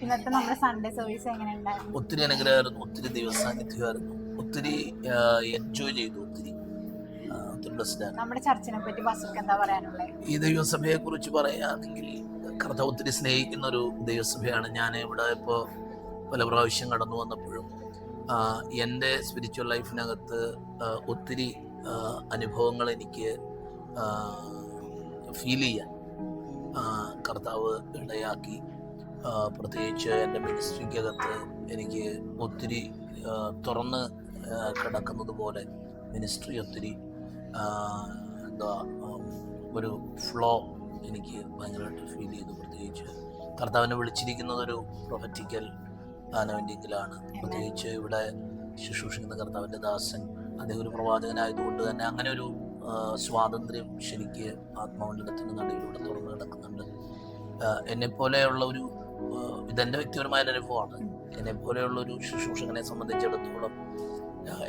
ഇന്നത്തെ നമ്മുടെ Sunday service എങ്ങനെയുണ്ടായിരുന്നു? ഒത്തിരി അനുഗ്രഹമായിരുന്നു, ഒത്തിരി ദിവസാന്നിധ്യമായിരുന്നു, ഒത്തിരി എൻജോയ് ചെയ്തു, ഒത്തിരി നമ്മുടെ ചർച്ചിനെ പറ്റി പാസ്റ്റർക്ക് എന്താ പറയാനുള്ളത്? ഈ ദൈവസഭയെ കുറിച്ച് പറയുകയാണെങ്കിൽ കർത്താവ് ഒത്തിരി സ്നേഹിക്കുന്ന ഒരു ദൈവസഭയാണ്. ഞാൻ ഇവിടെ ഇപ്പോൾ പല പ്രാവശ്യം കടന്നു വന്നപ്പോഴും എൻ്റെ സ്പിരിച്വൽ ലൈഫിനകത്ത് ഒത്തിരി അനുഭവങ്ങൾ എനിക്ക് ഫീൽ ചെയ്യാൻ കർത്താവ് ഇടയാക്കി. പ്രത്യേകിച്ച് എൻ്റെ മിനിസ്ട്രിക്കകത്ത് എനിക്ക് ഒത്തിരി തുറന്ന് കിടക്കുന്നത് പോലെ മിനിസ്ട്രി ഒത്തിരി ഒരു ഫ്ലോ എനിക്ക് ഭയങ്കരമായിട്ട് ഫീൽ ചെയ്തു. പ്രത്യേകിച്ച് കർത്താവിനെ വിളിച്ചിരിക്കുന്നത് ഒരു പ്രൊഫറ്റിക്കൽ അനോയിന്റിങ്ങിലാണ്. പ്രത്യേകിച്ച് ഇവിടെ ശുശ്രൂഷിക്കുന്ന കർത്താവിൻ്റെ ദാസൻ അദ്ദേഹം ഒരു പ്രവാചകനായതുകൊണ്ട് തന്നെ അങ്ങനെ ഒരു സ്വാതന്ത്ര്യം ശരിക്ക് ആത്മമണ്ഡലത്തിൻ്റെ നടുവിലൂടെ തുറന്നു കിടക്കുന്നുണ്ട്. എന്നെപ്പോലെയുള്ള ഒരു ഇതെൻ്റെ വ്യക്തിപരമായ അനുഭവമാണ്. എന്നെപ്പോലെയുള്ള ഒരു ശുശ്രൂഷകനെ സംബന്ധിച്ചിടത്തോളം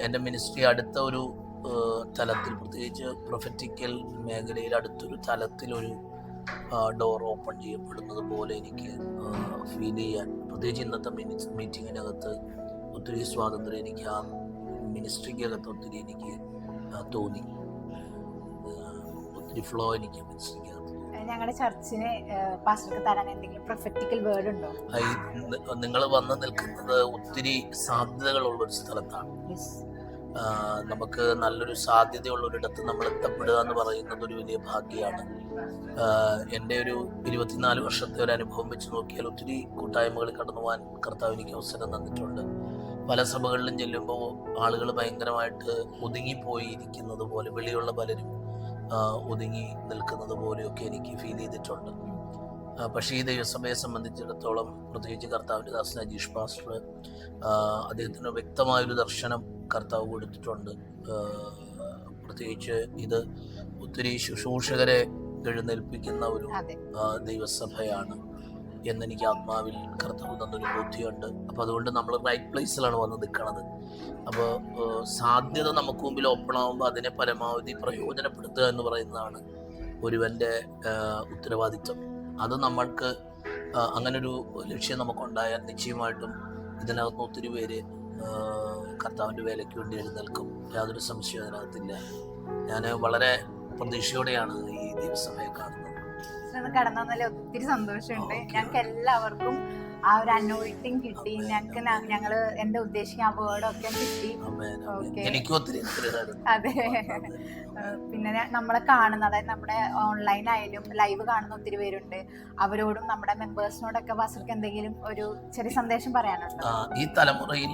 എൻ്റെ മിനിസ്ട്രി അടുത്ത ഒരു തലത്തിൽ, പ്രത്യേകിച്ച് പ്രൊഫറ്റിക്കൽ മേഖലയിൽ അടുത്തൊരു തലത്തിലൊരു ഡോർ ഓപ്പൺ ചെയ്യപ്പെടുന്നത് പോലെ എനിക്ക് ഫീൽ ചെയ്യാൻ, പ്രത്യേകിച്ച് ഇന്നത്തെ മീറ്റിങ്ങിനകത്ത് ഒത്തിരി സ്വാതന്ത്ര്യം എനിക്ക് ആ മിനിസ്ട്രിക്കകത്ത് ഒത്തിരി എനിക്ക് തോന്നി. ഒത്തിരി ഫ്ലോ എനിക്ക് മിനിസ്ട്രിക്കകത്ത്. ഞങ്ങളുടെ ചർച്ചിന് പാസ്റ്റർക്ക് തരാൻ എന്തെങ്കിലും പ്രൊഫറ്റിക്കൽ വേർഡ് ഉണ്ടോ? നിങ്ങൾ വന്ന് നിൽക്കുന്നത് ഒത്തിരി സാധ്യതകളുള്ളൊരു സ്ഥലത്താണ്. നമുക്ക് നല്ലൊരു സാധ്യതയുള്ളൊരിടത്ത് നമ്മൾ എത്തപ്പെടുക എന്ന് പറയുന്നത് ഒരു വലിയ ഭാഗ്യമാണ്. എൻ്റെ ഒരു 24 വർഷത്തെ ഒരു അനുഭവം വെച്ച് നോക്കിയാൽ ഒത്തിരി കൂട്ടായ്മകളിൽ കടന്നു പോകാൻ കർത്താവ് എനിക്ക് അവസരം തന്നിട്ടുണ്ട്. പല സഭകളിലും ചെല്ലുമ്പോൾ ആളുകൾ ഭയങ്കരമായിട്ട് ഒതുങ്ങിപ്പോയി ഇരിക്കുന്നത് പോലെ, വെളിയുള്ള പലരും ഒതുങ്ങി നിൽക്കുന്നത് പോലെയൊക്കെ എനിക്ക് ഫീൽ ചെയ്തിട്ടുണ്ട്. പക്ഷേ ഈ ദൈവസഭയെ സംബന്ധിച്ചിടത്തോളം, പ്രത്യേകിച്ച് കർത്താവിൻ്റെ ദാസൻ അജീഷ് പാസ്റ്റർ, അദ്ദേഹത്തിന് വ്യക്തമായൊരു ദർശനം കർത്താവ് കൊടുത്തിട്ടുണ്ട്. പ്രത്യേകിച്ച് ഇത് ഒത്തിരി ശുശ്രൂഷകരെ എഴുന്നേൽപ്പിക്കുന്ന ഒരു ദൈവസഭയാണ് എന്നെനിക്ക് ആത്മാവിൽ കർത്താവ് തന്നൊരു ബോധ്യമുണ്ട്. അപ്പോൾ അതുകൊണ്ട് നമ്മൾ റൈറ്റ് പ്ലേസിലാണ് വന്ന് നിൽക്കുന്നത്. അപ്പോൾ സാധ്യത നമുക്ക് മുമ്പിൽ ഓപ്പൺ ആകുമ്പോൾ അതിനെ പരമാവധി പ്രയോജനപ്പെടുത്തുക എന്ന് പറയുന്നതാണ് ഒരുവൻ്റെ ഉത്തരവാദിത്വം. അത് നമ്മൾക്ക് അങ്ങനൊരു ലക്ഷ്യം നമുക്കുണ്ടായാൽ നിശ്ചയമായിട്ടും ഇതിനകത്ത് ഒത്തിരി പേര് കർത്താവിൻ്റെ വേലയ്ക്ക് വേണ്ടി എഴുന്നേൽക്കും. യാതൊരു സംശയവും അതിനകത്തില്ല. ഞാൻ വളരെ പ്രതീക്ഷയോടെയാണ് ഈ ദിവസമേ കാണുന്നത്. കടന്നതിൽ ഒത്തിരി സന്തോഷമുണ്ട്. ഞങ്ങൾക്ക് എല്ലാവർക്കും ആ ഒരു അനോയിന്റിങ് കിട്ടി. ഞങ്ങള് എന്റെ ഉദ്ദേശിക്കുന്ന ആ വേർഡൊക്കെ കിട്ടി. അതെ. പിന്നെ നമ്മളെ കാണുന്ന, അതായത് നമ്മുടെ ഓൺലൈൻ ആയാലും ലൈവ് കാണുന്ന ഒത്തിരി പേരുണ്ട്. അവരോടും നമ്മുടെ മെമ്പേഴ്സിനോടൊക്കെ പാസ്റ്റർക്ക് എന്തെങ്കിലും ഒരു ചെറിയ സന്ദേശം പറയാനുണ്ടോ? ഈ തലമുറയിൽ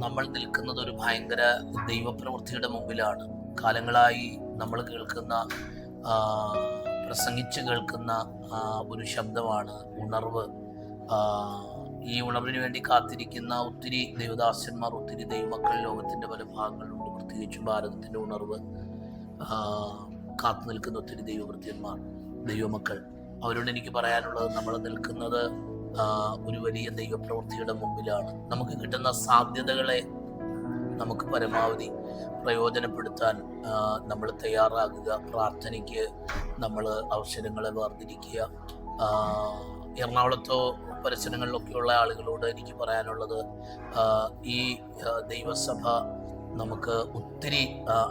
നമ്മൾ നിൽക്കുന്നത് ഒരു ഭയങ്കര ദൈവപ്രവൃത്തിയുടെ മുമ്പിലാണ്. കാലങ്ങളായി നമ്മൾ കേൾക്കുന്ന, പ്രസംഗിച്ച് കേൾക്കുന്ന ഒരു ശബ്ദമാണ് ഉണർവ്. ഈ ഉണർവിന് വേണ്ടി കാത്തിരിക്കുന്ന ഒത്തിരി ദൈവദാസന്മാർ, ഒത്തിരി ദൈവമക്കൾ ലോകത്തിൻ്റെ പല ഭാഗങ്ങളിലുണ്ട്. പ്രത്യേകിച്ച് ഭാരതത്തിൻ്റെ ഉണർവ് കാത്തു നിൽക്കുന്ന ഒത്തിരി ദൈവവൃത്യന്മാർ, ദൈവമക്കൾ. അവരോട് എനിക്ക് പറയാനുള്ളത്, നമ്മൾ നിൽക്കുന്നത് ഒരു വലിയ ദൈവപ്രവൃത്തിയുടെ മുമ്പിലാണ്. നമുക്ക് കിട്ടുന്ന സാധ്യതകളെ നമുക്ക് പരമാവധി പ്രയോജനപ്പെടുത്താൻ നമ്മൾ തയ്യാറാകുക. പ്രാർത്ഥനയ്ക്ക് നമ്മൾ അവസരങ്ങളെ വേർതിരിക്കുക. എറണാകുളത്തോ പരിസരങ്ങളിലൊക്കെയുള്ള ആളുകളോട് എനിക്ക് പറയാനുള്ളത്, ഈ ദൈവസഭ നമുക്ക് ഒത്തിരി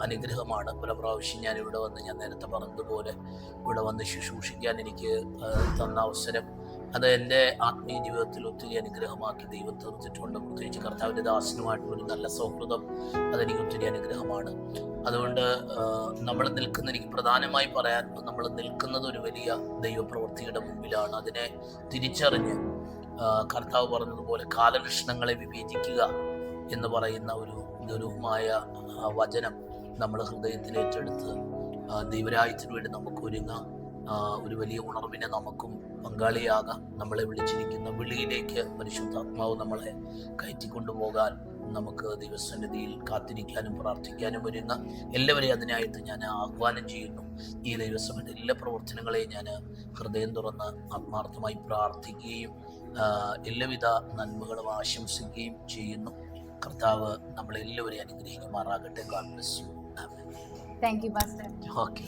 അനുഗ്രഹമാണ്. പല പ്രാവശ്യം ഞാൻ ഇവിടെ വന്ന്, ഞാൻ നേരത്തെ പറഞ്ഞതുപോലെ ഇവിടെ വന്ന് ശുശ്രൂഷിക്കാൻ എനിക്ക് തന്ന അവസരം, അത് എൻ്റെ ആത്മീയ ജീവിതത്തിൽ ഒത്തിരി അനുഗ്രഹമാക്കി ദൈവം തീർത്തിട്ടുണ്ട്. പ്രത്യേകിച്ച് കർത്താവിൻ്റെ ദാസനുമായിട്ടുള്ളൊരു നല്ല സൗഹൃദം അതെനിക്ക് ഒത്തിരി അനുഗ്രഹമാണ്. അതുകൊണ്ട് നമ്മൾ നിൽക്കുന്ന, എനിക്ക് പ്രധാനമായി പറയാനുള്ളത്, നമ്മൾ നിൽക്കുന്നത് ഒരു വലിയ ദൈവപ്രവൃത്തിയുടെ മുമ്പിലാണ്. അതിനെ തിരിച്ചറിഞ്ഞ് കർത്താവ് പറഞ്ഞതുപോലെ കാലകൃഷ്ണങ്ങളെ വിവേചിക്കുക എന്ന് പറയുന്ന ഒരു ഗൗരവമായ വചനം നമ്മൾ ഹൃദയത്തിൽ ഏറ്റെടുത്ത് ദൈവരാജ്യത്തിന് വേണ്ടി നമുക്ക് ഒരുങ്ങാം. ഒരു വലിയ ഉണർവിനെ നമുക്കും പങ്കാളിയാകാം. നമ്മളെ വിളിച്ചിരിക്കുന്ന വിളിയിലേക്ക് പരിശുദ്ധാത്മാവ് നമ്മളെ കയറ്റിക്കൊണ്ടുപോകാൻ നമുക്ക് ദൈവസന്നിധിയിൽ കാത്തിരിക്കാനും പ്രാർത്ഥിക്കാനും ഒരുങ്ങാം. എല്ലാവരെയും അതിനായിട്ട് ഞാൻ ആഹ്വാനം ചെയ്യുന്നു. ഈ ദൈവസഭയുടെ എല്ലാ പ്രവർത്തനങ്ങളെയും ഞാൻ ഹൃദയം തുറന്ന് ആത്മാർത്ഥമായി പ്രാർത്ഥിക്കുകയും എല്ലാവിധ നന്മകളും ആശംസിക്കുകയും ചെയ്യുന്നു. കർത്താവ് നമ്മളെല്ലാവരെയും അനുഗ്രഹിക്കുമാറാകട്ടെ. God bless you. Thank you pastor. Okay.